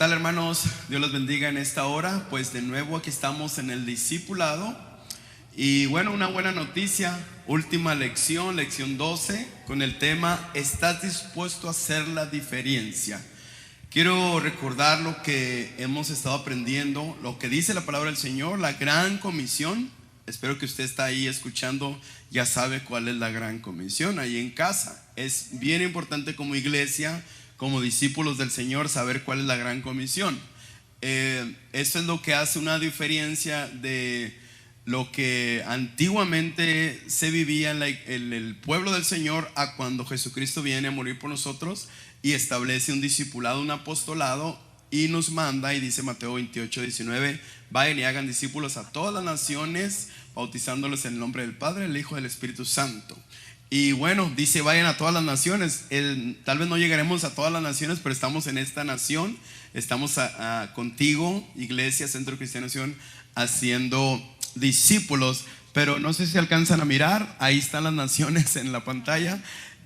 tal, hermanos? Dios los bendiga en esta hora. Pues de nuevo aquí estamos en el discipulado. Y bueno, una buena noticia. Última lección, lección 12, con el tema: ¿estás dispuesto a hacer la diferencia? Quiero recordar lo que hemos estado aprendiendo, lo que dice la palabra del Señor, la gran comisión. Espero que usted está ahí escuchando, ya sabe cuál es la gran comisión ahí en casa. Es bien importante como iglesia, como discípulos del Señor, saber cuál es la gran comisión. Eso es lo que hace una diferencia de lo que antiguamente se vivía en el pueblo del Señor a cuando Jesucristo viene a morir por nosotros y establece un discipulado, un apostolado, y nos manda, y dice Mateo 28:19: vayan y hagan discípulos a todas las naciones, bautizándolos en el nombre del Padre, del Hijo y del Espíritu Santo. Y bueno, dice vayan a todas las naciones. Tal vez no llegaremos a todas las naciones, pero estamos en esta nación. Estamos contigo, Iglesia Centro Cristiano Sion, haciendo discípulos. Pero no sé si alcanzan a mirar, ahí están las naciones en la pantalla.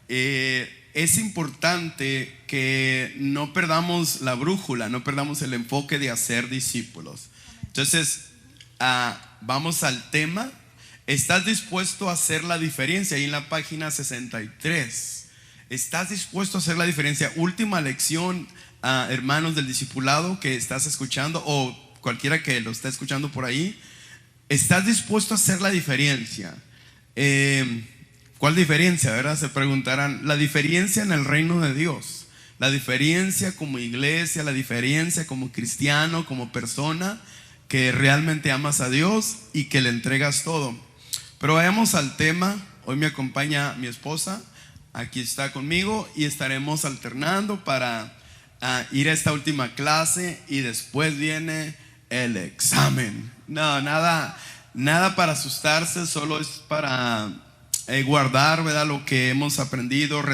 Es importante que no perdamos la brújula, no perdamos el enfoque de hacer discípulos. Entonces, vamos al tema. ¿Estás dispuesto a hacer la diferencia? Ahí en la página 63. ¿Estás dispuesto a hacer la diferencia? Última lección, hermanos del discipulado que estás escuchando, o cualquiera que lo esté escuchando por ahí. ¿Estás dispuesto a hacer la diferencia? ¿Cuál diferencia, verdad? Se preguntarán. La diferencia en el reino de Dios, la diferencia como iglesia, la diferencia como cristiano, como persona que realmente amas a Dios y que le entregas todo. Pero vayamos al tema. Hoy me acompaña mi esposa, aquí está conmigo, y estaremos alternando para ir a esta última clase, y después viene el examen. No, nada para asustarse, solo es para guardar, ¿verdad?, lo que hemos aprendido.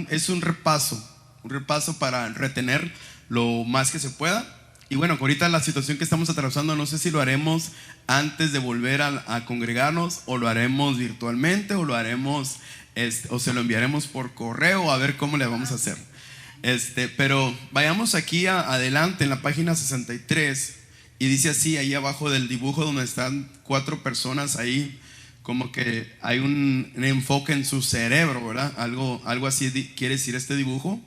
Es un repaso para retener lo más que se pueda. Y bueno, ahorita la situación que estamos atravesando, no sé si lo haremos antes de volver a congregarnos, o lo haremos virtualmente, o lo haremos o se lo enviaremos por correo, a ver cómo le vamos a hacer. Pero vayamos aquí adelante en la página 63, y dice así, ahí abajo del dibujo donde están 4 personas ahí, como que hay un enfoque en su cerebro, ¿verdad? Algo así quiere decir este dibujo.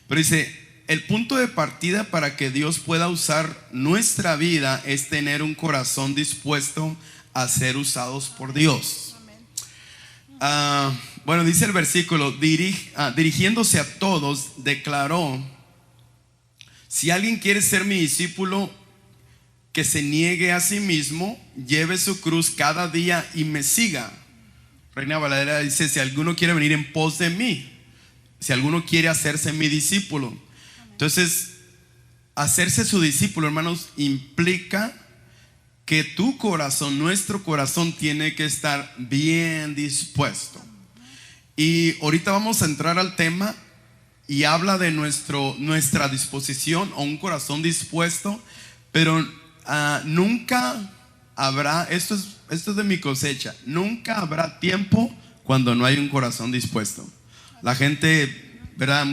Pero dice: el punto de partida para que Dios pueda usar nuestra vida es tener un corazón dispuesto a ser usados por Dios. Bueno, dice el versículo, dirigiéndose a todos, declaró: si alguien quiere ser mi discípulo, que se niegue a sí mismo, lleve su cruz cada día y me siga. Reina Valera dice: si alguno quiere venir en pos de mí, si alguno quiere hacerse mi discípulo. Entonces, hacerse su discípulo, hermanos, implica que tu corazón, nuestro corazón, tiene que estar bien dispuesto. Y ahorita vamos a entrar al tema, y habla de nuestra disposición, o un corazón dispuesto. Pero nunca habrá, esto es de mi cosecha, nunca habrá tiempo cuando no hay un corazón dispuesto. La gente, ¿verdad?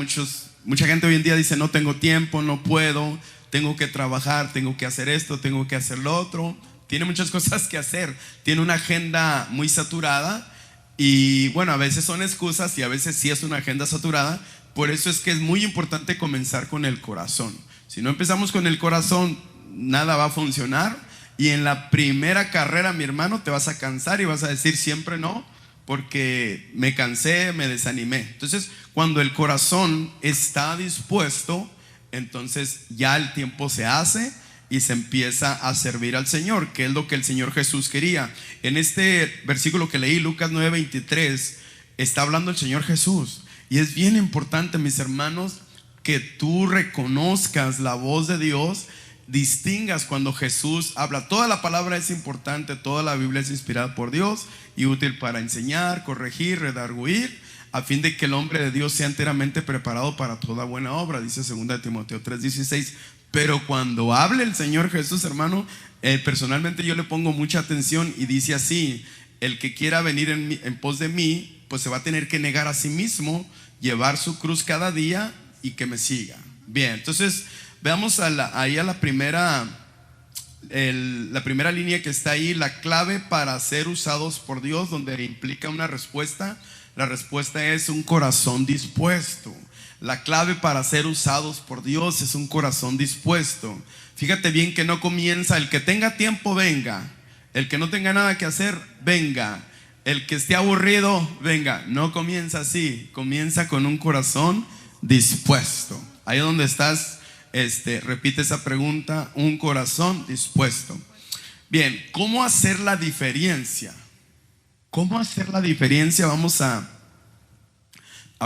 Mucha gente hoy en día dice: no tengo tiempo, no puedo, tengo que trabajar, tengo que hacer esto, tengo que hacer lo otro. Tiene muchas cosas que hacer, tiene una agenda muy saturada. Y bueno, a veces son excusas y a veces sí es una agenda saturada. Por eso es que es muy importante comenzar con el corazón. Si no empezamos con el corazón, nada va a funcionar. Y en la primera carrera, mi hermano, te vas a cansar y vas a decir siempre no, porque me cansé, me desanimé. Entonces, cuando el corazón está dispuesto, entonces ya el tiempo se hace y se empieza a servir al Señor, que es lo que el Señor Jesús quería. En este versículo que leí, Lucas 9:23, está hablando el Señor Jesús. Y es bien importante, mis hermanos, que tú reconozcas la voz de Dios, distingas cuando Jesús habla. Toda la palabra es importante, toda la Biblia es inspirada por Dios y útil para enseñar, corregir, redarguir, a fin de que el hombre de Dios sea enteramente preparado para toda buena obra, dice 2 Timoteo 3:16. Pero cuando hable el Señor Jesús, hermano, personalmente yo le pongo mucha atención, y dice así: el que quiera venir en pos de mí, pues se va a tener que negar a sí mismo, llevar su cruz cada día y que me siga. Bien, entonces Veamos ahí a la primera línea que está ahí, la clave para ser usados por Dios, donde implica una respuesta. La respuesta es un corazón dispuesto. La clave para ser usados por Dios es un corazón dispuesto. Fíjate bien que no comienza: el que tenga tiempo venga, el que no tenga nada que hacer venga, el que esté aburrido venga. No comienza así, comienza con un corazón dispuesto. Ahí donde estás, repite esa pregunta: un corazón dispuesto. Bien, ¿cómo hacer la diferencia? ¿Cómo hacer la diferencia? Vamos a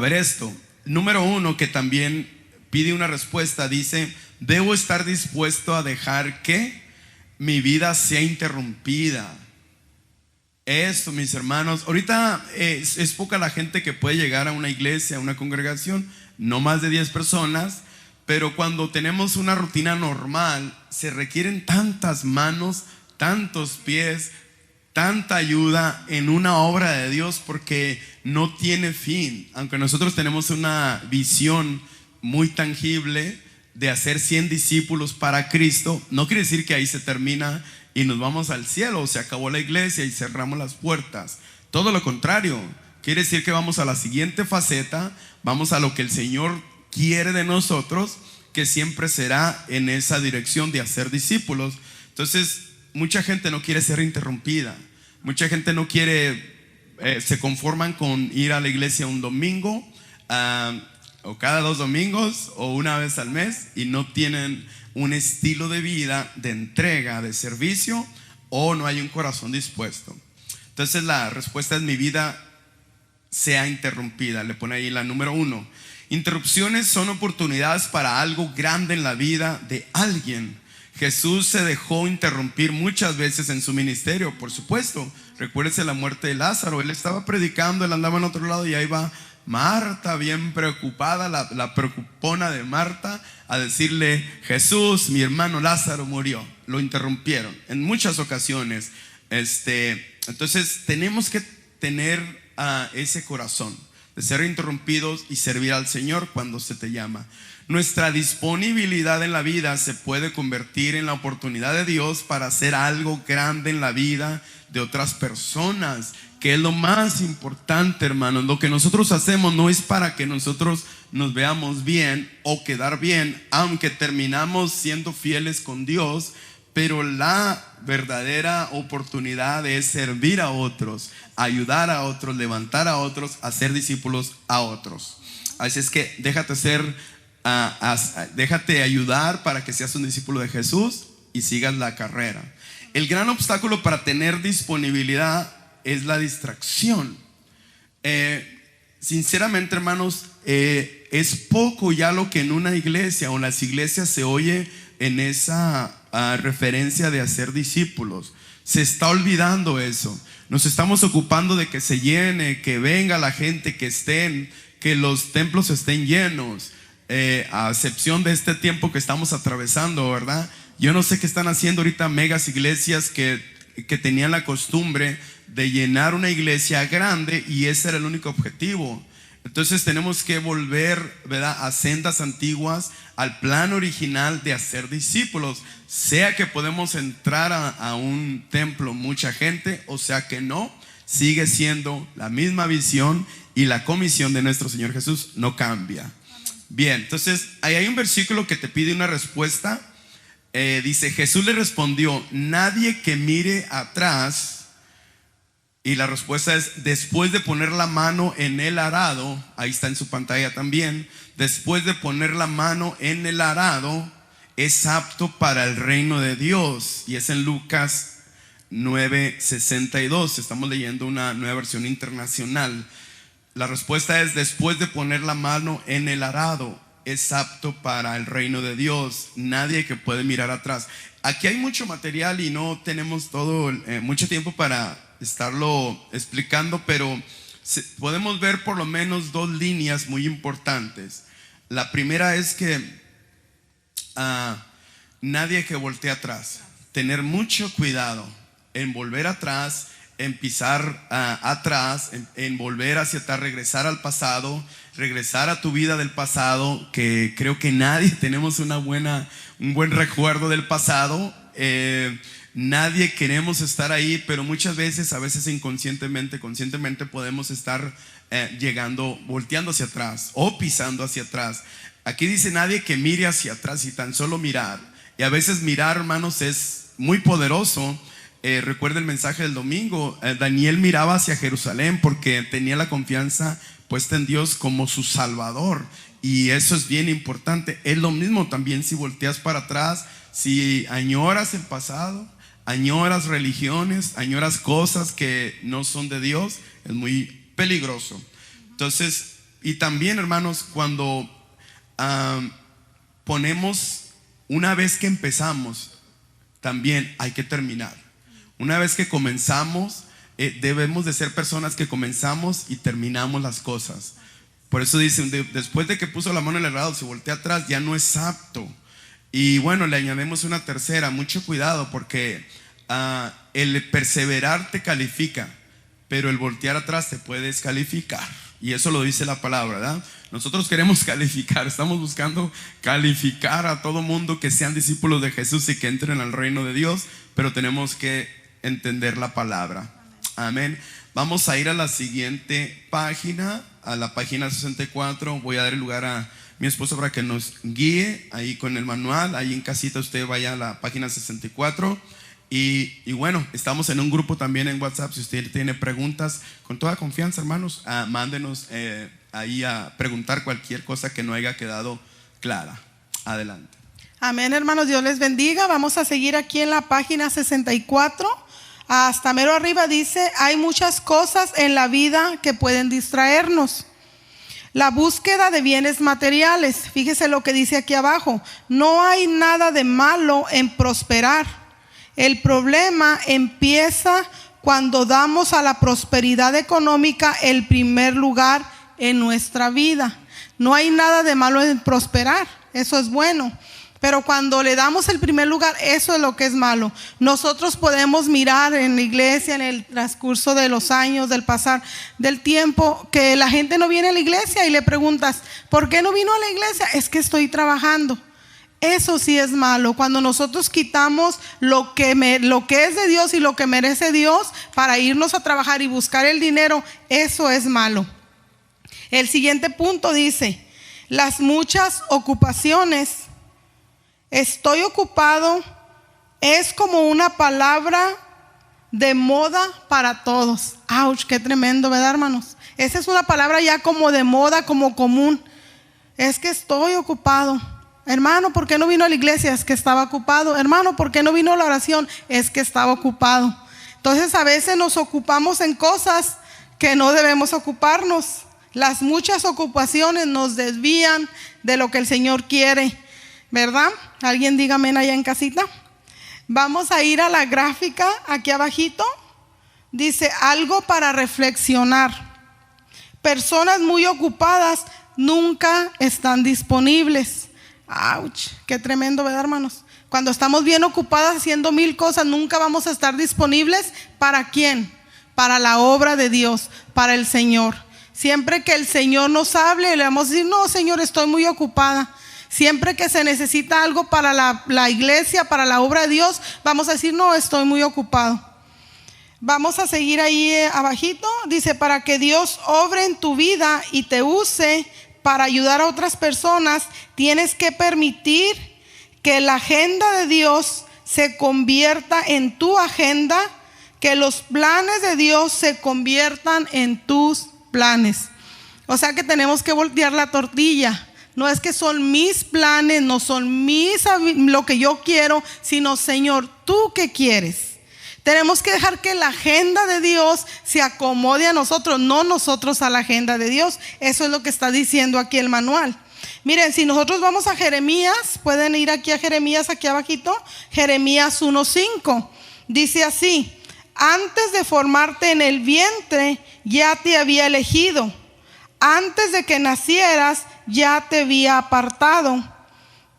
ver esto. Número 1, que también pide una respuesta, dice: debo estar dispuesto a dejar que mi vida sea interrumpida. Esto, mis hermanos, ahorita es poca la gente que puede llegar a una iglesia, a una congregación, no más de 10 personas, pero cuando tenemos una rutina normal, se requieren tantas manos, tantos pies, tanta ayuda en una obra de Dios, porque no tiene fin. Aunque nosotros tenemos una visión muy tangible de hacer 100 discípulos para Cristo, no quiere decir que ahí se termina y nos vamos al cielo, o se acabó la iglesia y cerramos las puertas. Todo lo contrario, quiere decir que vamos a la siguiente faceta, vamos a lo que el Señor quiere de nosotros, que siempre será en esa dirección de hacer discípulos. Entonces, mucha gente no quiere ser interrumpida. Mucha gente no quiere, se conforman con ir a la iglesia un domingo, o cada 2 domingos, o una vez al mes, y no tienen un estilo de vida, de entrega, de servicio, o no hay un corazón dispuesto. Entonces la respuesta es: mi vida sea interrumpida. Le pone ahí la número 1. Interrupciones son oportunidades para algo grande en la vida de alguien. Jesús se dejó interrumpir muchas veces en su ministerio, por supuesto. Recuérdese la muerte de Lázaro. Él estaba predicando, él andaba en otro lado, y ahí va Marta, bien preocupada, la preocupona de Marta, a decirle: Jesús, mi hermano Lázaro murió. Lo interrumpieron en muchas ocasiones. Entonces tenemos que tener ese corazón de ser interrumpidos y servir al Señor cuando se te llama. Nuestra disponibilidad en la vida se puede convertir en la oportunidad de Dios para hacer algo grande en la vida de otras personas, que es lo más importante, hermanos. Lo que nosotros hacemos no es para que nosotros nos veamos bien o quedar bien, aunque terminamos siendo fieles con Dios, pero la verdadera oportunidad es servir a otros, ayudar a otros, levantar a otros, hacer discípulos a otros. Así es que déjate ayudar para que seas un discípulo de Jesús y sigas la carrera. El gran obstáculo para tener disponibilidad es la distracción. Sinceramente, hermanos, es poco ya lo que en una iglesia o en las iglesias se oye en esa referencia de hacer discípulos. Se está olvidando eso. Nos estamos ocupando de que se llene, que venga la gente, que los templos estén llenos, a excepción de este tiempo que estamos atravesando, ¿verdad? Yo no sé qué están haciendo ahorita megas iglesias que tenían la costumbre de llenar una iglesia grande, y ese era el único objetivo. Entonces tenemos que volver, ¿verdad?, a sendas antiguas, al plan original de hacer discípulos. Sea que podemos entrar a un templo mucha gente, o sea que no, sigue siendo la misma visión, y la comisión de nuestro Señor Jesús no cambia. Bien, entonces ahí hay un versículo que te pide una respuesta. Dice: Jesús le respondió: nadie que mire atrás. Y la respuesta es: después de poner la mano en el arado, ahí está en su pantalla también, después de poner la mano en el arado, es apto para el reino de Dios. Y es en Lucas 9:62. Estamos leyendo una nueva versión internacional. La respuesta es: después de poner la mano en el arado, es apto para el reino de Dios. Nadie que puede mirar atrás. Aquí hay mucho material y no tenemos mucho tiempo para estarlo explicando, pero podemos ver por lo menos 2 líneas muy importantes. La primera es que nadie que voltee atrás. Tener mucho cuidado en volver atrás, en pisar atrás, en volver hacia atrás, regresar al pasado, regresar a tu vida del pasado, que creo que nadie tenemos un buen recuerdo del pasado. Nadie queremos estar ahí, pero muchas veces, a veces inconscientemente, conscientemente podemos estar volteando hacia atrás o pisando hacia atrás. Aquí dice nadie que mire hacia atrás y tan solo mirar. Y a veces mirar, hermanos, es muy poderoso. Recuerda el mensaje del domingo. Daniel miraba hacia Jerusalén porque tenía la confianza puesta en Dios como su Salvador. Y eso es bien importante. Es lo mismo también si volteas para atrás, si añoras el pasado, añoras religiones, añoras cosas que no son de Dios, es muy peligroso. Entonces, y también, hermanos, cuando una vez que empezamos, también hay que terminar. Una vez que comenzamos, debemos de ser personas que comenzamos y terminamos las cosas. Por eso dicen, después de que puso la mano en el arado, se voltea atrás, ya no es apto. Y bueno, le añadimos una tercera. Mucho cuidado, porque el perseverar te califica, pero el voltear atrás te puede descalificar. Y eso lo dice la palabra, ¿verdad? Nosotros queremos calificar, estamos buscando calificar a todo mundo que sean discípulos de Jesús y que entren al reino de Dios, pero tenemos que entender la palabra. Amén. Vamos a ir a la siguiente página, a la página 64. Voy a dar el lugar a mi esposa para que nos guíe ahí con el manual. Ahí en casita usted vaya a la página 64. Y bueno, estamos en un grupo también en WhatsApp. Si usted tiene preguntas, con toda confianza, hermanos, mándenos ahí a preguntar cualquier cosa que no haya quedado clara. Adelante. Amén, hermanos, Dios les bendiga. Vamos a seguir aquí en la página 64. Hasta mero arriba dice: hay muchas cosas en la vida que pueden distraernos. La búsqueda de bienes materiales. Fíjese lo que dice aquí abajo: no hay nada de malo en prosperar. El problema empieza cuando damos a la prosperidad económica el primer lugar en nuestra vida. No hay nada de malo en prosperar, eso es bueno. Pero cuando le damos el primer lugar, eso es lo que es malo. Nosotros podemos mirar en la iglesia, en el transcurso de los años, del pasar del tiempo, que la gente no viene a la iglesia y le preguntas: ¿por qué no vino a la iglesia? Es que estoy trabajando. Eso sí es malo. Cuando nosotros quitamos lo que es de Dios y lo que merece Dios para irnos a trabajar y buscar el dinero, eso es malo. El siguiente punto dice: las muchas ocupaciones. Estoy ocupado es como una palabra de moda para todos. ¡Auch! ¡Qué tremendo!, ¿verdad, hermanos? Esa es una palabra ya como de moda, como común. Es que estoy ocupado. Hermano, ¿por qué no vino a la iglesia? Es que estaba ocupado. Hermano, ¿por qué no vino a la oración? Es que estaba ocupado. Entonces a veces nos ocupamos en cosas que no debemos ocuparnos. Las muchas ocupaciones nos desvían de lo que el Señor quiere, ¿verdad? Alguien diga amén allá en casita. Vamos a ir a la gráfica aquí abajito. Dice: algo para reflexionar. Personas muy ocupadas nunca están disponibles. ¡Auch! Qué tremendo, ¿verdad, hermanos? Cuando estamos bien ocupadas haciendo 1000 cosas, nunca vamos a estar disponibles. ¿Para quién? Para la obra de Dios, para el Señor. Siempre que el Señor nos hable, le vamos a decir: no, Señor, estoy muy ocupada. Siempre que se necesita algo para la iglesia, para la obra de Dios, vamos a decir: no, estoy muy ocupado. Vamos a seguir ahí abajito. Dice: para que Dios obre en tu vida y te use para ayudar a otras personas, tienes que permitir que la agenda de Dios se convierta en tu agenda, que los planes de Dios se conviertan en tus planes. O sea que tenemos que voltear la tortilla. No es que son mis planes, no son lo que yo quiero, sino: Señor, ¿tú qué quieres? Tenemos que dejar que la agenda de Dios se acomode a nosotros, no nosotros a la agenda de Dios. Eso es lo que está diciendo aquí el manual. Miren, si nosotros vamos a Jeremías, pueden ir aquí a Jeremías, aquí abajito, Jeremías 1:5. Dice así: antes de formarte en el vientre ya te había elegido, antes de que nacieras ya te había apartado.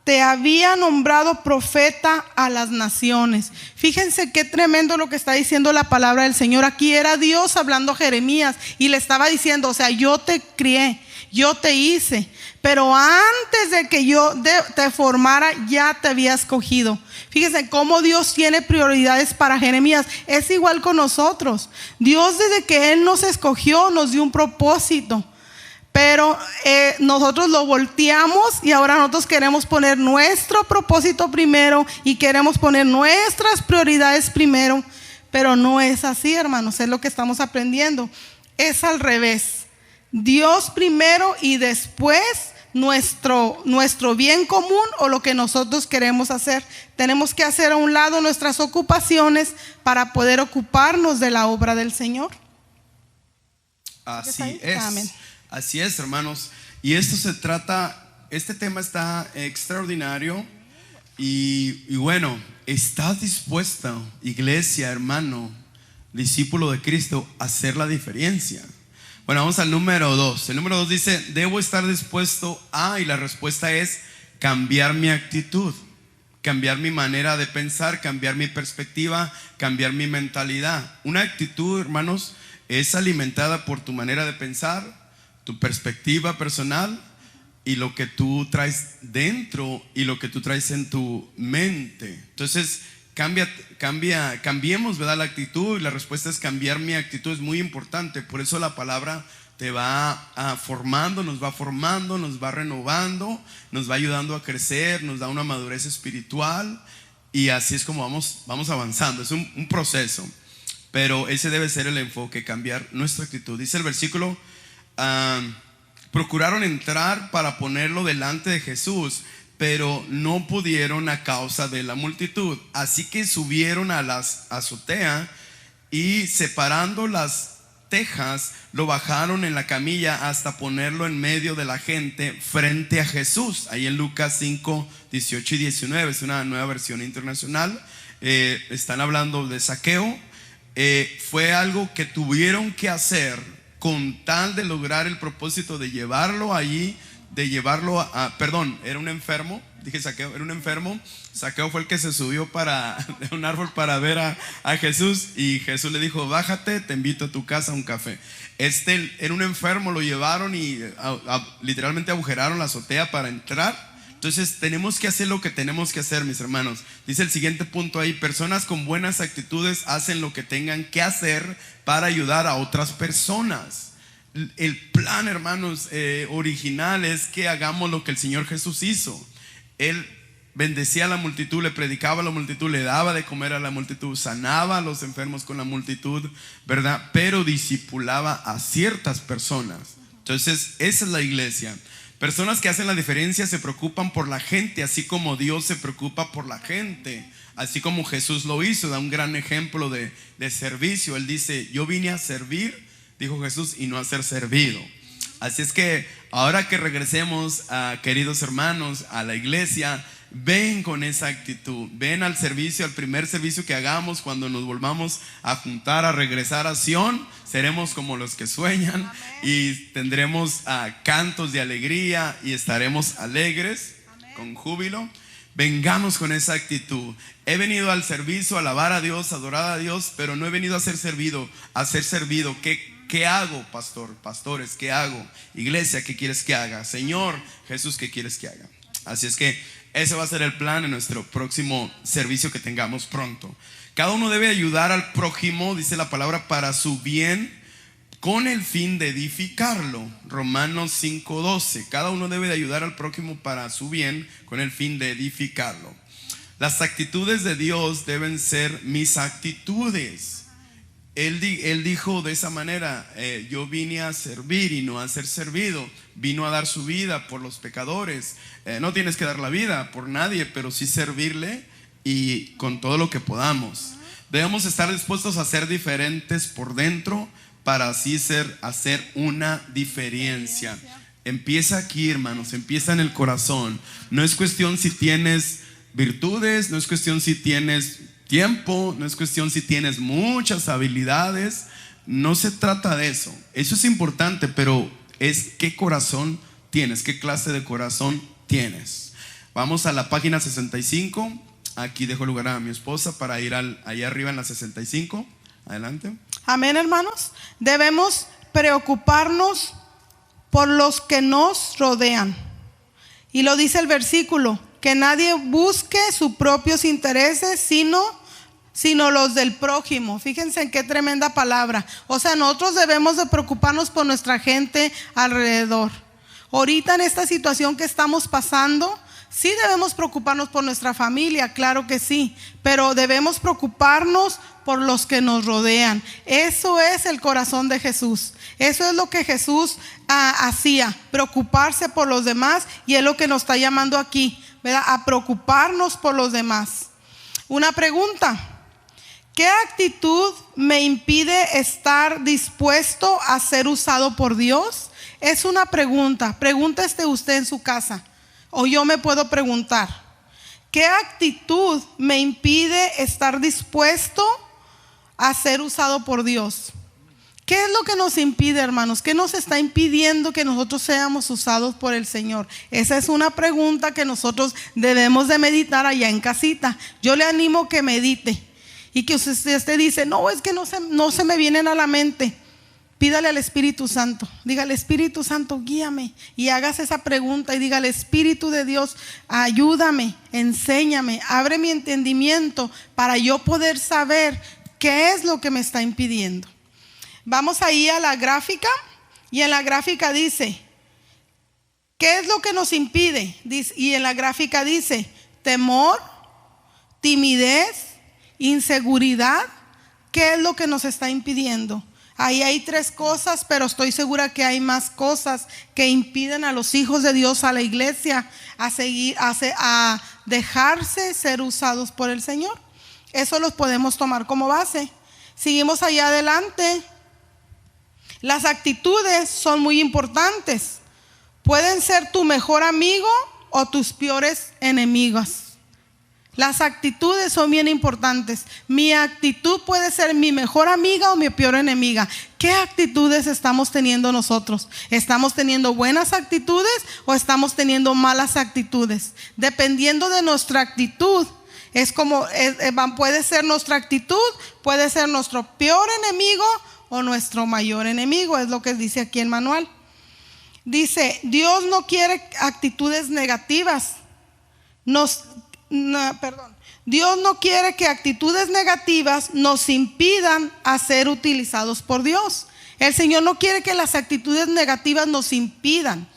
te había nombrado profeta a las naciones. Fíjense qué tremendo lo que está diciendo la palabra del Señor. Aquí era Dios hablando a Jeremías y le estaba diciendo, o sea, yo te crié, yo te hice, pero antes de que yo te formara ya te había escogido. Fíjense cómo Dios tiene prioridades para Jeremías. Es igual con nosotros. Dios, desde que Él nos escogió, nos dio un propósito. Pero nosotros lo volteamos y ahora nosotros queremos poner nuestro propósito primero y queremos poner nuestras prioridades primero. Pero no es así, hermanos, es lo que estamos aprendiendo. Es al revés. Dios primero y después nuestro bien común o lo que nosotros queremos hacer. Tenemos que hacer a un lado nuestras ocupaciones para poder ocuparnos de la obra del Señor. Así es. Amén. Así es, hermanos. Y este tema está extraordinario. Y bueno, ¿estás dispuesta, iglesia, hermano, discípulo de Cristo, a hacer la diferencia? Bueno, vamos al número 2. El número 2 dice, debo estar dispuesto a, y la respuesta es cambiar mi actitud, cambiar mi manera de pensar, cambiar mi perspectiva, cambiar mi mentalidad. Una actitud, hermanos, es alimentada por tu manera de pensar, tu perspectiva personal y lo que tú traes dentro y lo que tú traes en tu mente. Entonces, cambiemos, ¿verdad?, la actitud. Y la respuesta es cambiar mi actitud. Es muy importante. Por eso la palabra te va formando, nos va renovando, nos va ayudando a crecer, nos da una madurez espiritual. Y así es como vamos avanzando. Es un proceso. Pero ese debe ser el enfoque, cambiar nuestra actitud. Dice el versículo, procuraron entrar para ponerlo delante de Jesús, pero no pudieron a causa de la multitud. Así que subieron a la azotea y separando las tejas, lo bajaron en la camilla hasta ponerlo en medio de la gente frente a Jesús. Ahí en Lucas 5, 18 y 19, es una nueva versión internacional. Están hablando de Zaqueo. Fue algo que tuvieron que hacer con tal de lograr el propósito de llevarlo allí, era un enfermo, dije Zaqueo, era un enfermo. Zaqueo fue el que se subió de un árbol para ver a Jesús, y Jesús le dijo, bájate, te invito a tu casa a un café. Era un enfermo, lo llevaron y literalmente agujeraron la azotea para entrar. Entonces tenemos que hacer lo que tenemos que hacer, mis hermanos. Dice el siguiente punto ahí, personas con buenas actitudes hacen lo que tengan que hacer para ayudar a otras personas. El plan, hermanos, original es que hagamos lo que el Señor Jesús hizo. Él bendecía a la multitud, le predicaba a la multitud, le daba de comer a la multitud, sanaba a los enfermos con la multitud, ¿verdad? Pero discipulaba a ciertas personas. Entonces esa es la iglesia. Personas que hacen la diferencia se preocupan por la gente, así como Dios se preocupa por la gente, así como Jesús lo hizo. Da un gran ejemplo de servicio. Él dice, yo vine a servir, dijo Jesús, y no a ser servido. Así es que ahora que regresemos, queridos hermanos, a la iglesia, ven con esa actitud, ven al servicio, al primer servicio que hagamos. Cuando nos volvamos a juntar, a regresar a Sion, seremos como los que sueñan. Amén. Y tendremos cantos de alegría y estaremos alegres. Amén. Con júbilo. Vengamos con esa actitud. He venido al servicio, a alabar a Dios, a adorar a Dios, pero no he venido a ser servido, ¿Qué hago, pastor? Pastores, ¿qué hago? Iglesia, ¿qué quieres que haga? Señor Jesús, ¿qué quieres que haga? Así es que ese va a ser el plan en nuestro próximo servicio que tengamos pronto. Cada uno debe ayudar al prójimo, dice la palabra, para su bien, con el fin de edificarlo. Romanos 5:12. Cada uno debe de ayudar al prójimo para su bien, con el fin de edificarlo. Las actitudes de Dios deben ser mis actitudes. Él dijo de esa manera, yo vine a servir y no a ser servido. Vino a dar su vida por los pecadores. No tienes que dar la vida por nadie, pero sí servirle, y con todo lo que podamos. Debemos estar dispuestos a ser diferentes por dentro, para así hacer una diferencia. Empieza aquí, hermanos, empieza en el corazón. No es cuestión si tienes virtudes, no es cuestión si tienes tiempo, no es cuestión si tienes muchas habilidades. No se trata de eso. Eso es importante, pero es qué corazón tienes, qué clase de corazón tienes. Vamos a la página 65. Aquí dejo lugar a mi esposa para ir allá arriba en la 65. Adelante. Amén, hermanos. Debemos preocuparnos por los que nos rodean. Y lo dice el versículo, que nadie busque sus propios intereses, sino los del prójimo. Fíjense en qué tremenda palabra. O sea, nosotros debemos de preocuparnos por nuestra gente alrededor. Ahorita en esta situación que estamos pasando, sí debemos preocuparnos por nuestra familia, claro que sí, pero debemos preocuparnos por los que nos rodean. Eso es el corazón de Jesús. Eso es lo que Jesús hacía, preocuparse por los demás, y es lo que nos está llamando aquí, ¿verdad? A preocuparnos por los demás. Una pregunta: ¿qué actitud me impide estar dispuesto a ser usado por Dios? Es una pregunta. Pregúntese usted en su casa, o yo me puedo preguntar: ¿qué actitud me impide estar dispuesto a ser usado por Dios? ¿Qué es lo que nos impide, hermanos? ¿Qué nos está impidiendo que nosotros seamos usados por el Señor? Esa es una pregunta que nosotros debemos de meditar allá en casita. Yo le animo que medite, y que usted dice, no, es que no se me vienen a la mente. Pídale al Espíritu Santo, dígale: Espíritu Santo, guíame, y hagas esa pregunta y dígale: Espíritu de Dios, ayúdame, enséñame, abre mi entendimiento para yo poder saber qué es lo que me está impidiendo. Vamos ahí a la gráfica, y en la gráfica dice, ¿qué es lo que nos impide? Y en la gráfica dice: temor, timidez, inseguridad. ¿Qué es lo que nos está impidiendo? Ahí hay 3 cosas, pero estoy segura que hay más cosas que impiden a los hijos de Dios, a la iglesia, a dejarse ser usados por el Señor. Eso los podemos tomar como base. Seguimos allá adelante. Las actitudes son muy importantes. Pueden ser tu mejor amigo o tus peores enemigos. Las actitudes son bien importantes. Mi actitud puede ser mi mejor amiga o mi peor enemiga. ¿Qué actitudes estamos teniendo nosotros? ¿Estamos teniendo buenas actitudes o estamos teniendo malas actitudes? Dependiendo de nuestra actitud, puede ser nuestra actitud, puede ser nuestro peor enemigo o nuestro mayor enemigo. Es lo que dice aquí el manual. Dice: Dios no quiere actitudes negativas. Dios no quiere que actitudes negativas nos impidan a ser utilizados por Dios. El Señor no quiere que las actitudes negativas nos impidan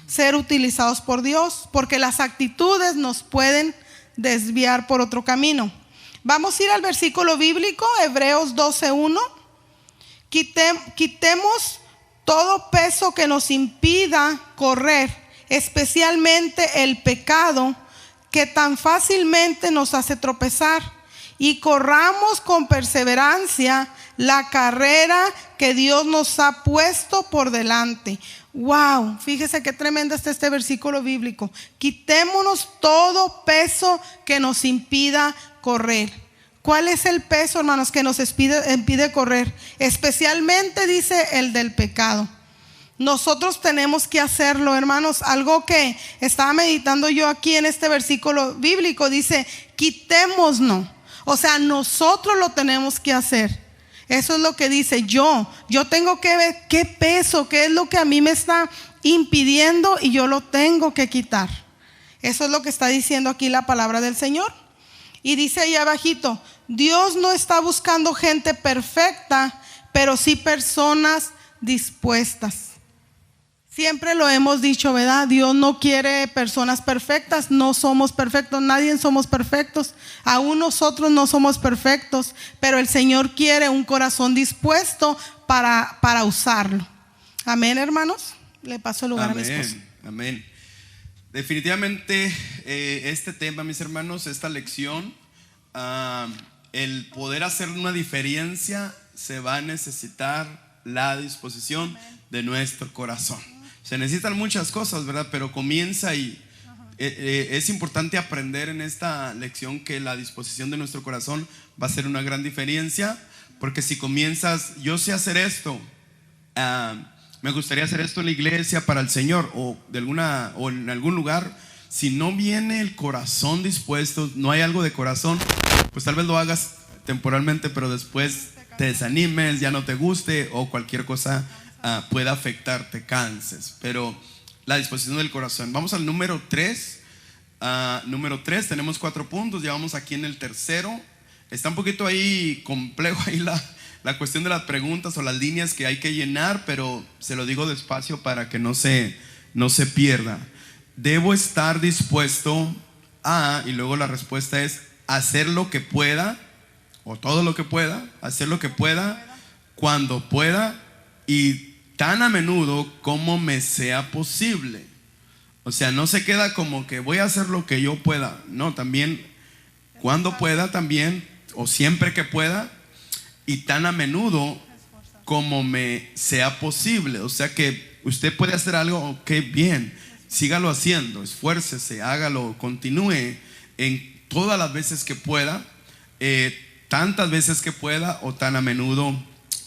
ser utilizados por Dios, porque las actitudes nos pueden desviar por otro camino. Vamos a ir al versículo bíblico, Hebreos 12:1. Quitemos todo peso que nos impida correr, especialmente el pecado que tan fácilmente nos hace tropezar, y corramos con perseverancia la carrera que Dios nos ha puesto por delante. Wow, fíjese qué tremendo está este versículo bíblico. Quitémonos todo peso que nos impida correr. ¿Cuál es el peso, hermanos, que nos impide correr? Especialmente dice el del pecado. Nosotros tenemos que hacerlo, hermanos. Algo que estaba meditando yo aquí en este versículo bíblico, dice: quitémonos. O sea, nosotros lo tenemos que hacer. Eso es lo que dice. Yo tengo que ver qué peso, qué es lo que a mí me está impidiendo, y yo lo tengo que quitar. Eso es lo que está diciendo aquí la palabra del Señor. Y dice ahí abajito: Dios no está buscando gente perfecta, pero sí personas dispuestas. Siempre lo hemos dicho, ¿verdad? Dios no quiere personas perfectas. No somos perfectos, nadie somos perfectos. Aún nosotros no somos perfectos, pero el Señor quiere un corazón dispuesto para usarlo. Amén, hermanos. Le paso el lugar a mi esposo. Amén. Definitivamente este tema, mis hermanos, esta lección, el poder hacer una diferencia, se va a necesitar la disposición de nuestro corazón. Se necesitan muchas cosas, ¿verdad? Pero comienza y es importante aprender en esta lección que la disposición de nuestro corazón va a ser una gran diferencia. Porque si comienzas: yo sé hacer esto, me gustaría hacer esto en la iglesia para el Señor, o en algún lugar. si no viene el corazón dispuesto, no hay algo de corazón, pues tal vez lo hagas temporalmente, pero después te desanimes, ya no te guste o cualquier cosa pueda afectarte, canses. Pero la disposición del corazón. Vamos al número 3. Número 3, tenemos 4 puntos, ya vamos aquí en el tercero. Está un poquito ahí complejo ahí la cuestión de las preguntas o las líneas que hay que llenar, pero se lo digo despacio para que no se pierda. Debo estar dispuesto a, y luego la respuesta es hacer lo que pueda, o todo lo que pueda, hacer lo que pueda, cuando pueda y tan a menudo como me sea posible. O sea, no se queda como que voy a hacer lo que yo pueda. No, también cuando pueda también, o siempre que pueda, y tan a menudo como me sea posible. O sea que usted puede hacer algo, ok, bien, sígalo haciendo, esfuércese, hágalo, continúe en todas las veces que pueda, tantas veces que pueda o tan a menudo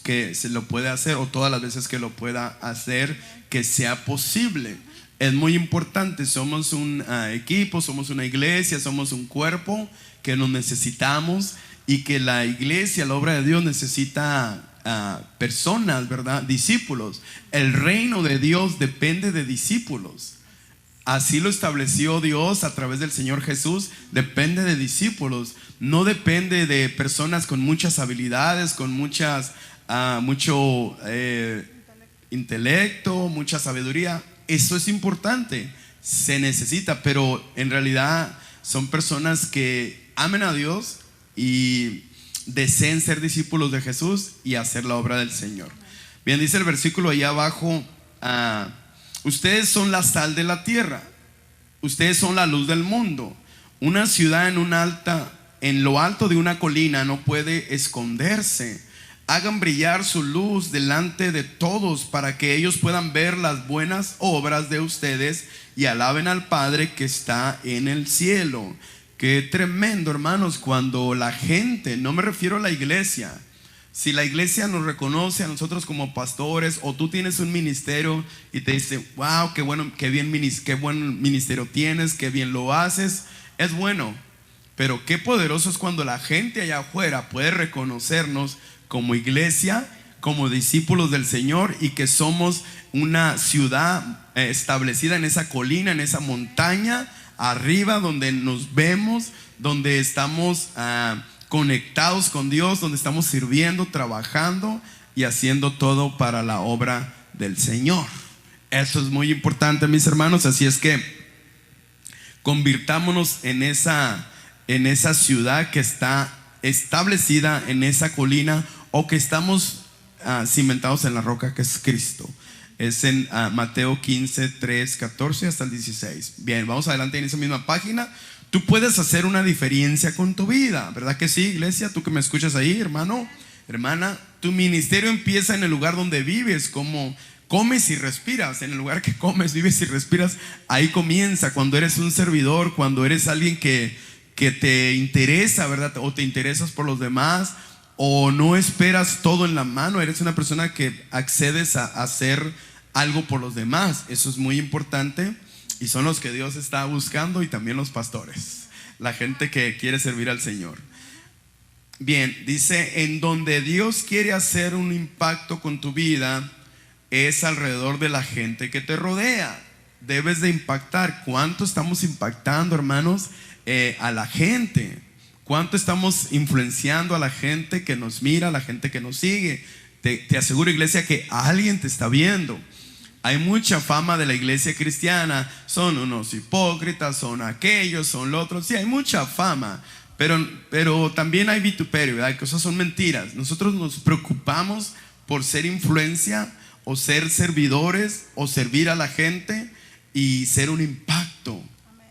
que se lo puede hacer, o todas las veces que lo pueda hacer, que sea posible. Es muy importante, somos un equipo, somos una iglesia, somos un cuerpo que nos necesitamos, y que la iglesia, la obra de Dios necesita personas, ¿verdad? Discípulos. El reino de Dios depende de discípulos. Así lo estableció Dios a través del Señor Jesús. Depende de discípulos. No depende de personas con muchas habilidades, con mucho intelecto, mucha sabiduría. Eso es importante, se necesita, pero en realidad son personas que amen a Dios y deseen ser discípulos de Jesús y hacer la obra del Señor. Bien, dice el versículo ahí abajo, ustedes son la sal de la tierra, ustedes son la luz del mundo. Una ciudad en lo alto de una colina no puede esconderse. Hagan brillar su luz delante de todos para que ellos puedan ver las buenas obras de ustedes y alaben al Padre que está en el cielo. Qué tremendo, hermanos, cuando la gente, no me refiero a la iglesia, si la iglesia nos reconoce a nosotros como pastores, o tú tienes un ministerio y te dice, wow, qué bueno, qué buen ministerio tienes, qué bien lo haces, es bueno, pero qué poderoso es cuando la gente allá afuera puede reconocernos como iglesia, como discípulos del Señor, y que somos una ciudad establecida en esa colina, en esa montaña arriba, donde nos vemos, donde estamos conectados con Dios, donde estamos sirviendo, trabajando y haciendo todo para la obra del Señor. Eso es muy importante, mis hermanos. Así es que convirtámonos en esa ciudad que está establecida en esa colina, o que estamos cimentados en la roca que es Cristo. Es en Mateo 15, 3, 14 hasta el 16. Bien, vamos adelante en esa misma página. Tú puedes hacer una diferencia con tu vida, ¿verdad que sí, iglesia? Tú que me escuchas ahí, hermano, hermana, tu ministerio empieza en el lugar donde vives, como comes y respiras. En el lugar que comes, vives y respiras, ahí comienza. Cuando eres un servidor, cuando eres alguien que te interesa, ¿verdad? O te interesas por los demás, o no esperas todo en la mano, eres una persona que accedes a hacer algo por los demás. Eso es muy importante, y son los que Dios está buscando, y también los pastores, la gente que quiere servir al Señor. Bien, dice, en donde Dios quiere hacer un impacto con tu vida es alrededor de la gente que te rodea. Debes de impactar. ¿Cuánto estamos impactando, hermanos, a la gente? ¿Cuánto estamos influenciando a la gente que nos mira, a la gente que nos sigue? Te aseguro, iglesia, que alguien te está viendo. Hay mucha fama de la iglesia cristiana. Son unos hipócritas, son aquellos, son los otros. Sí, hay mucha fama, pero también hay vituperio, ¿verdad? Que esas son mentiras. Nosotros nos preocupamos por ser influencia, o ser servidores, o servir a la gente y ser un impacto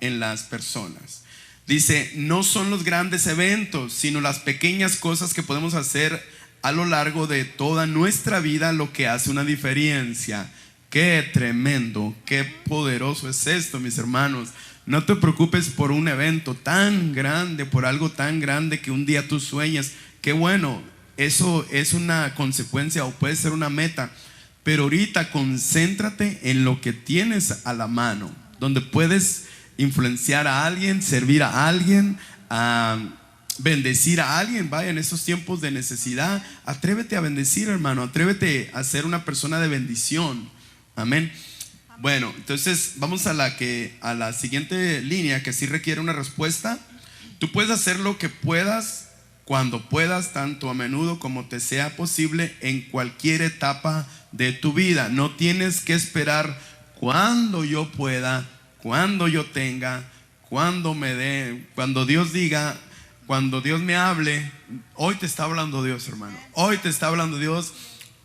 en las personas. Dice, no son los grandes eventos, sino las pequeñas cosas que podemos hacer a lo largo de toda nuestra vida lo que hace una diferencia. Qué tremendo, qué poderoso es esto, mis hermanos. No te preocupes por un evento tan grande, por algo tan grande que un día tú sueñas. Qué bueno, eso es una consecuencia o puede ser una meta. Pero ahorita concéntrate en lo que tienes a la mano, donde puedes influenciar a alguien, servir a alguien, a bendecir a alguien. Vaya, en estos tiempos de necesidad, atrévete a bendecir, hermano, atrévete a ser una persona de bendición. Amén. Bueno, entonces vamos a la siguiente línea, que sí requiere una respuesta. Tú puedes hacer lo que puedas, cuando puedas, tanto a menudo como te sea posible, en cualquier etapa de tu vida. No tienes que esperar cuando yo pueda, cuando yo tenga, cuando me dé, cuando Dios diga, cuando Dios me hable. Hoy te está hablando Dios, hermano. Hoy te está hablando Dios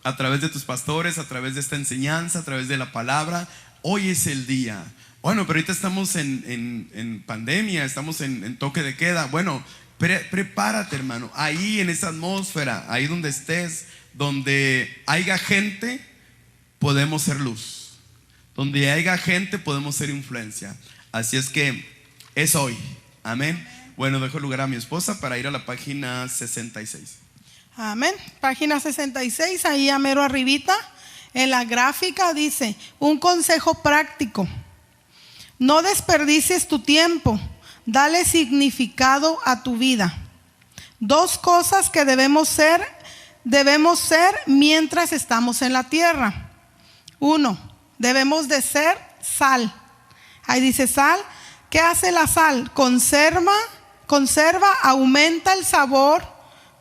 a través de tus pastores, a través de esta enseñanza, a través de la palabra. Hoy es el día. Bueno, pero ahorita estamos en pandemia, estamos en toque de queda. Bueno, prepárate, hermano. Ahí en esa atmósfera, ahí donde estés, donde haya gente, podemos ser luz. Donde haya gente, podemos ser influencia. Así es que es hoy. Amén. Bueno, dejo lugar a mi esposa para ir a la página 66. Amén. Página 66, ahí a mero arribita, en la gráfica dice: un consejo práctico. No desperdicies tu tiempo, dale significado a tu vida. Dos cosas que debemos ser mientras estamos en la tierra. Uno, debemos de ser sal. Ahí dice sal. ¿Qué hace la sal? Conserva, aumenta el sabor,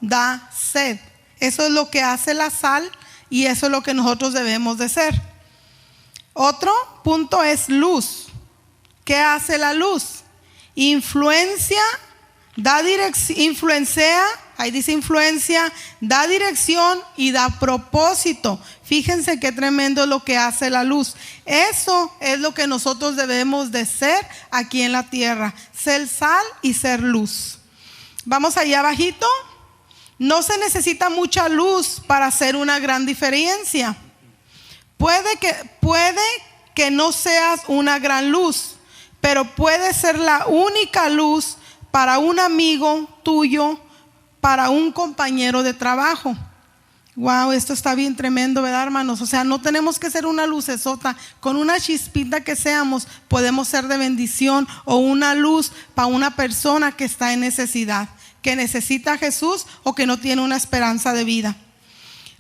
da sed. Eso es lo que hace la sal y eso es lo que nosotros debemos de ser. Otro punto es luz. ¿Qué hace la luz? Influencia, da dirección, influencia, ahí dice influencia, da dirección y da propósito. Fíjense qué tremendo es lo que hace la luz. Eso es lo que nosotros debemos de ser aquí en la tierra: ser sal y ser luz. Vamos allá abajito. No se necesita mucha luz para hacer una gran diferencia. Puede que no seas una gran luz, pero puede ser la única luz para un amigo tuyo, para un compañero de trabajo. Wow, esto está bien tremendo, ¿verdad, hermanos? O sea, no tenemos que ser una lucesota. Con una chispita que seamos, podemos ser de bendición, o una luz para una persona que está en necesidad, que necesita a Jesús o que no tiene una esperanza de vida.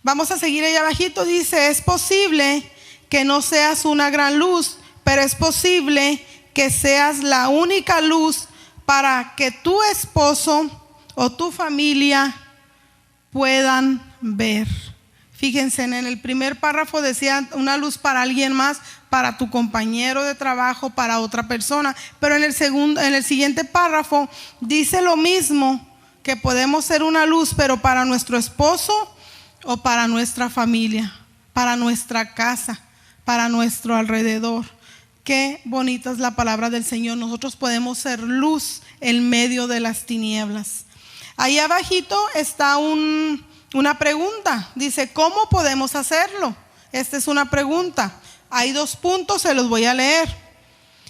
Vamos a seguir allá abajito. Dice: es posible que no seas una gran luz, pero es posible que seas la única luz para que tu esposo o tu familia puedan ver. Fíjense, en el primer párrafo decía una luz para alguien más, para tu compañero de trabajo, para otra persona. Pero en el siguiente párrafo dice lo mismo, que podemos ser una luz, pero para nuestro esposo o para nuestra familia, para nuestra casa, para nuestro alrededor. Qué bonita es la palabra del Señor. Nosotros podemos ser luz en medio de las tinieblas. Ahí abajito está una pregunta. Dice: ¿cómo podemos hacerlo? Esta es una pregunta. Hay 2 puntos, se los voy a leer.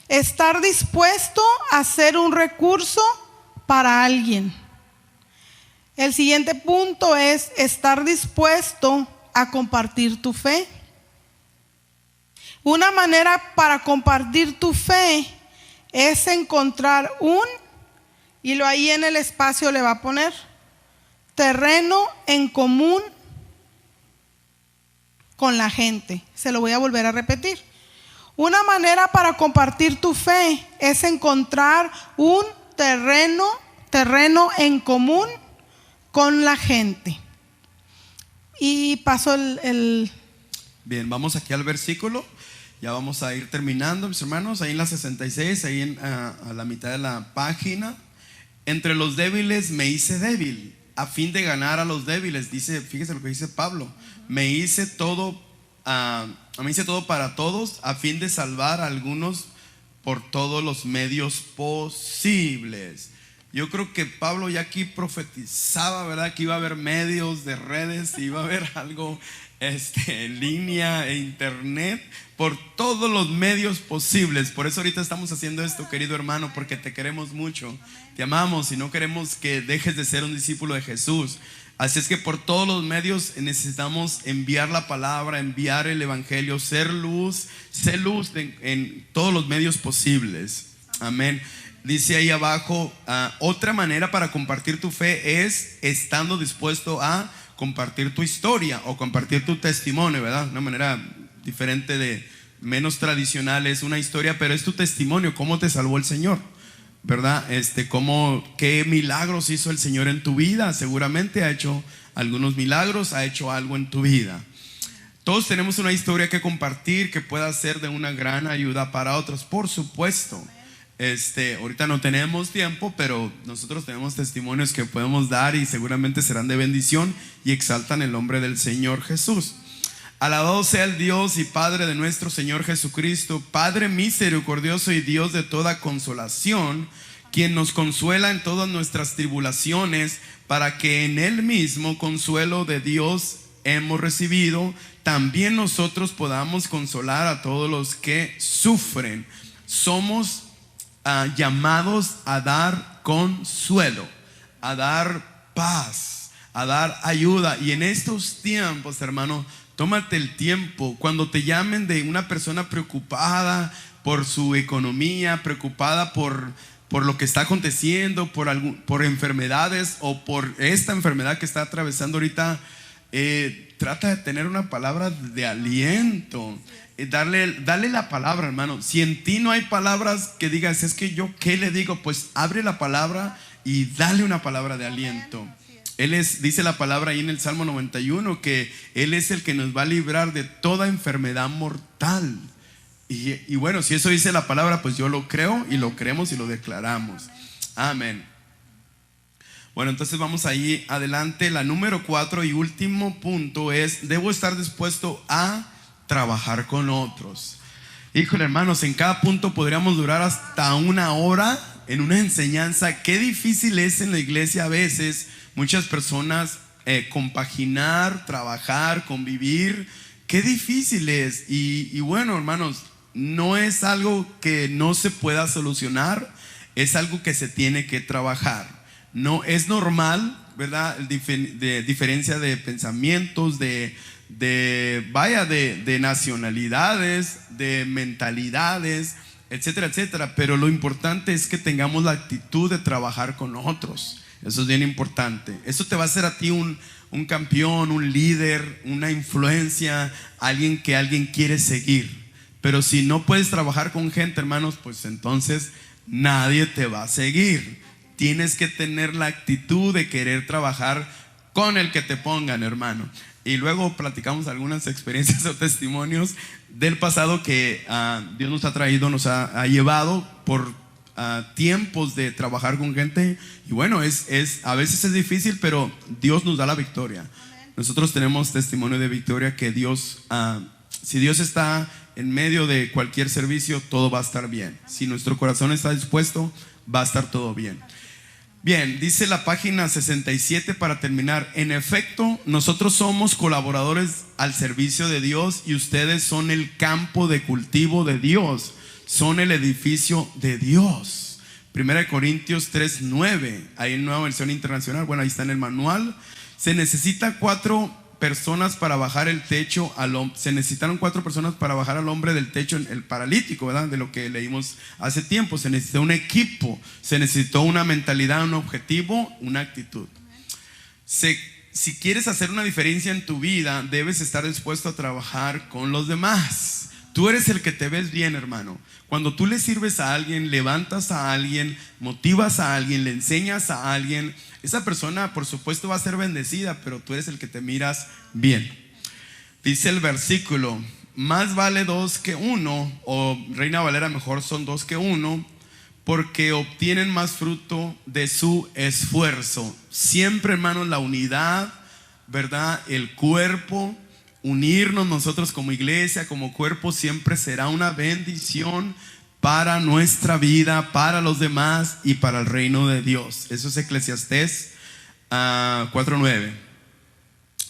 Estar dispuesto a ser un recurso para alguien. El siguiente punto es estar dispuesto a compartir tu fe. Una manera para compartir tu fe es encontrar y lo ahí en el espacio le va a poner, terreno en común con la gente. Se lo voy a volver a repetir. Una manera para compartir tu fe es encontrar un terreno en común con la gente. Y paso el... Bien, vamos aquí al versículo. Ya vamos a ir terminando, mis hermanos. Ahí en la 66, ahí a la mitad de la página. Entre los débiles me hice débil, a fin de ganar a los débiles. Dice, fíjese lo que dice Pablo: me hice todo para todos, a fin de salvar a algunos por todos los medios posibles. Yo creo que Pablo ya aquí profetizaba, ¿verdad? Que iba a haber medios de redes, iba a haber algo en línea e internet, por todos los medios posibles. Por eso ahorita estamos haciendo esto, querido hermano, porque te queremos mucho, te amamos y no queremos que dejes de ser un discípulo de Jesús. Así es que por todos los medios necesitamos enviar la palabra, enviar el evangelio, ser luz en todos los medios posibles. Amén. Dice ahí abajo, otra manera para compartir tu fe es estando dispuesto a compartir tu historia o compartir tu testimonio, ¿verdad? Una manera diferente, de menos tradicional, es una historia, pero es tu testimonio, cómo te salvó el Señor, ¿verdad? Qué milagros hizo el Señor en tu vida. Seguramente ha hecho algunos milagros, ha hecho algo en tu vida. Todos tenemos una historia que compartir que pueda ser de una gran ayuda para otros, por supuesto. Ahorita no tenemos tiempo, pero nosotros tenemos testimonios que podemos dar y seguramente serán de bendición y exaltan el nombre del Señor Jesús. Alabado sea el Dios y Padre de nuestro Señor Jesucristo, Padre misericordioso y Dios de toda consolación, quien nos consuela en todas nuestras tribulaciones, para que en el mismo consuelo de Dios hemos recibido, también nosotros podamos consolar a todos los que sufren. Somos llamados a dar consuelo, a dar paz, a dar ayuda. Y en estos tiempos, hermano, tómate el tiempo. Cuando te llamen de una persona preocupada por su economía, preocupada por lo que está aconteciendo, por enfermedades o por esta enfermedad que está atravesando ahorita, trata de tener una palabra de aliento. Dale la palabra, hermano. Si en ti no hay palabras que digas, es que yo qué le digo, pues abre la palabra y dale una palabra de aliento. Dice la palabra ahí en el Salmo 91 que Él es el que nos va a librar de toda enfermedad mortal. Y bueno, si eso dice la palabra, pues yo lo creo y lo creemos y lo declaramos. Amén. Bueno, entonces vamos ahí adelante. La número 4 y último punto es: debo estar dispuesto a trabajar con otros. Híjole, hermanos, en cada punto podríamos durar hasta una hora en una enseñanza. Qué difícil es en la iglesia a veces, muchas personas compaginar, trabajar, convivir. Qué difícil es. Y bueno, hermanos, no es algo que no se pueda solucionar, es algo que se tiene que trabajar. No es normal, ¿verdad? De diferencia de pensamientos, de nacionalidades, de mentalidades, etcétera, etcétera. Pero lo importante es que tengamos la actitud de trabajar con otros. Eso es bien importante. Eso te va a hacer a ti un campeón, un líder, una influencia, alguien que alguien quiere seguir. Pero si no puedes trabajar con gente, hermanos, pues entonces nadie te va a seguir. Tienes que tener la actitud de querer trabajar con el que te pongan, hermano. Y luego platicamos algunas experiencias o testimonios del pasado que Dios nos ha traído, nos ha llevado por tiempos de trabajar con gente. Y bueno, a veces es difícil, pero Dios nos da la victoria. Nosotros tenemos testimonio de victoria que Dios, si Dios está en medio de cualquier servicio, todo va a estar bien. Si nuestro corazón está dispuesto, va a estar todo bien. Bien, dice la página 67 para terminar: en efecto, nosotros somos colaboradores al servicio de Dios y ustedes son el campo de cultivo de Dios, son el edificio de Dios. 1 Corintios 3:9, ahí en Nueva Versión Internacional. Bueno, ahí está en el manual. Se necesita 4 personas para bajar el techo al hombre. Se necesitaron 4 personas para bajar al hombre del techo, el paralítico, ¿verdad? De lo que leímos hace tiempo. Se necesitó un equipo, se necesitó una mentalidad, un objetivo, una actitud. Si quieres hacer una diferencia en tu vida, debes estar dispuesto a trabajar con los demás. Tú eres el que te ves bien, hermano. Cuando tú le sirves a alguien, levantas a alguien, motivas a alguien, le enseñas a alguien, esa persona por supuesto va a ser bendecida, pero tú eres el que te miras bien. Dice el versículo: más vale 2 que 1, o Reina Valera mejor, son 2 que 1, porque obtienen más fruto de su esfuerzo. Siempre, hermanos, la unidad, ¿verdad? El cuerpo, unirnos nosotros como iglesia, como cuerpo, siempre será una bendición para nuestra vida, para los demás y para el reino de Dios. Eso es Eclesiastés 4:9.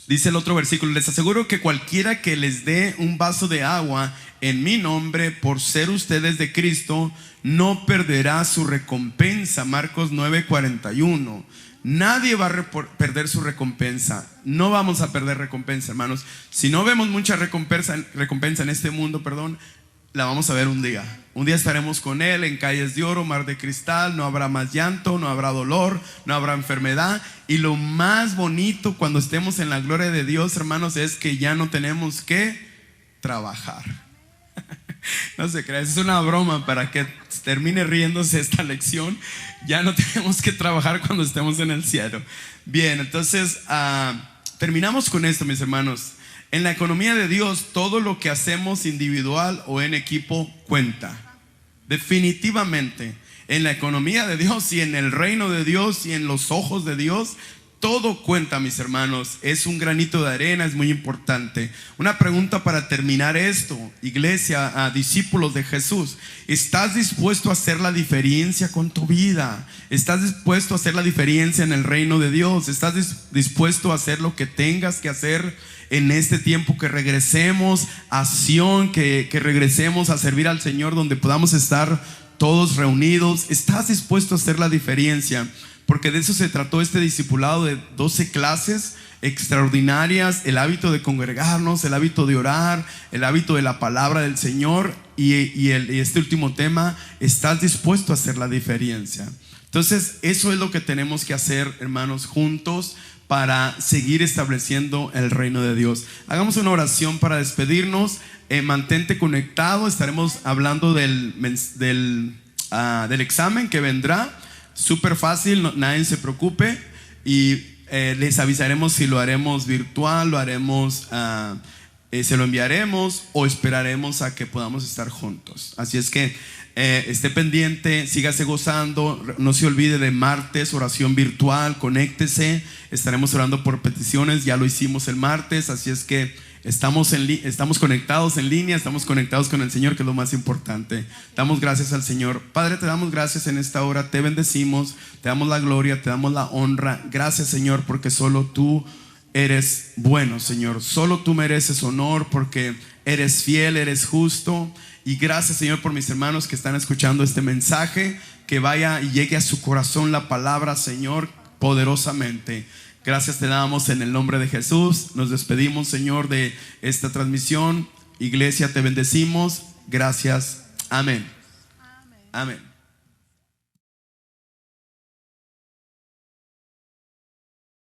Dice el otro versículo: les aseguro que cualquiera que les dé un vaso de agua en mi nombre, por ser ustedes de Cristo, no perderá su recompensa. Marcos 9:41. Nadie va a perder su recompensa. No vamos a perder recompensa, hermanos. Si no vemos mucha recompensa en este mundo, la vamos a ver un día. Un día estaremos con Él en calles de oro, mar de cristal. No habrá más llanto, no habrá dolor, no habrá enfermedad. Y lo más bonito cuando estemos en la gloria de Dios, hermanos, es que ya no tenemos que trabajar. No se crea, es una broma para que termine riéndose esta lección. Ya no tenemos que trabajar cuando estemos en el cielo. Bien, entonces terminamos con esto, mis hermanos. En la economía de Dios, todo lo que hacemos individual o en equipo cuenta. Definitivamente, en la economía de Dios y en el reino de Dios y en los ojos de Dios, todo cuenta, mis hermanos. Es un granito de arena, es muy importante. Una pregunta para terminar esto, iglesia, discípulos de Jesús. ¿Estás dispuesto a hacer la diferencia con tu vida? ¿Estás dispuesto a hacer la diferencia en el reino de Dios? ¿Estás dispuesto a hacer lo que tengas que hacer en este tiempo, que regresemos a Sion, que regresemos a servir al Señor, donde podamos estar todos reunidos? ¿Estás dispuesto a hacer la diferencia? Porque de eso se trató este discipulado de 12 clases extraordinarias: el hábito de congregarnos, el hábito de orar, el hábito de la palabra del Señor y este último tema: ¿estás dispuesto a hacer la diferencia? Entonces eso es lo que tenemos que hacer, hermanos, juntos, para seguir estableciendo el reino de Dios. Hagamos una oración para despedirnos. Mantente conectado. Estaremos hablando del examen que vendrá. Súper fácil, nadie se preocupe. Y les avisaremos si lo haremos virtual, lo haremos, se lo enviaremos o esperaremos a que podamos estar juntos. Así es que esté pendiente, sígase gozando. No se olvide de martes, oración virtual, conéctese. Estaremos orando por peticiones, ya lo hicimos el martes. Así es que estamos conectados en línea, estamos conectados con el Señor, que es lo más importante. Damos gracias al Señor. Padre, te damos gracias en esta hora, te bendecimos, te damos la gloria, te damos la honra. Gracias, Señor, porque solo tú eres bueno, Señor. Solo tú mereces honor, porque eres fiel, eres justo. Y gracias, Señor, por mis hermanos que están escuchando este mensaje, que vaya y llegue a su corazón la palabra, Señor, poderosamente. Gracias te damos en el nombre de Jesús. Nos despedimos, Señor, de esta transmisión. Iglesia, te bendecimos. Gracias. Amén. Amén.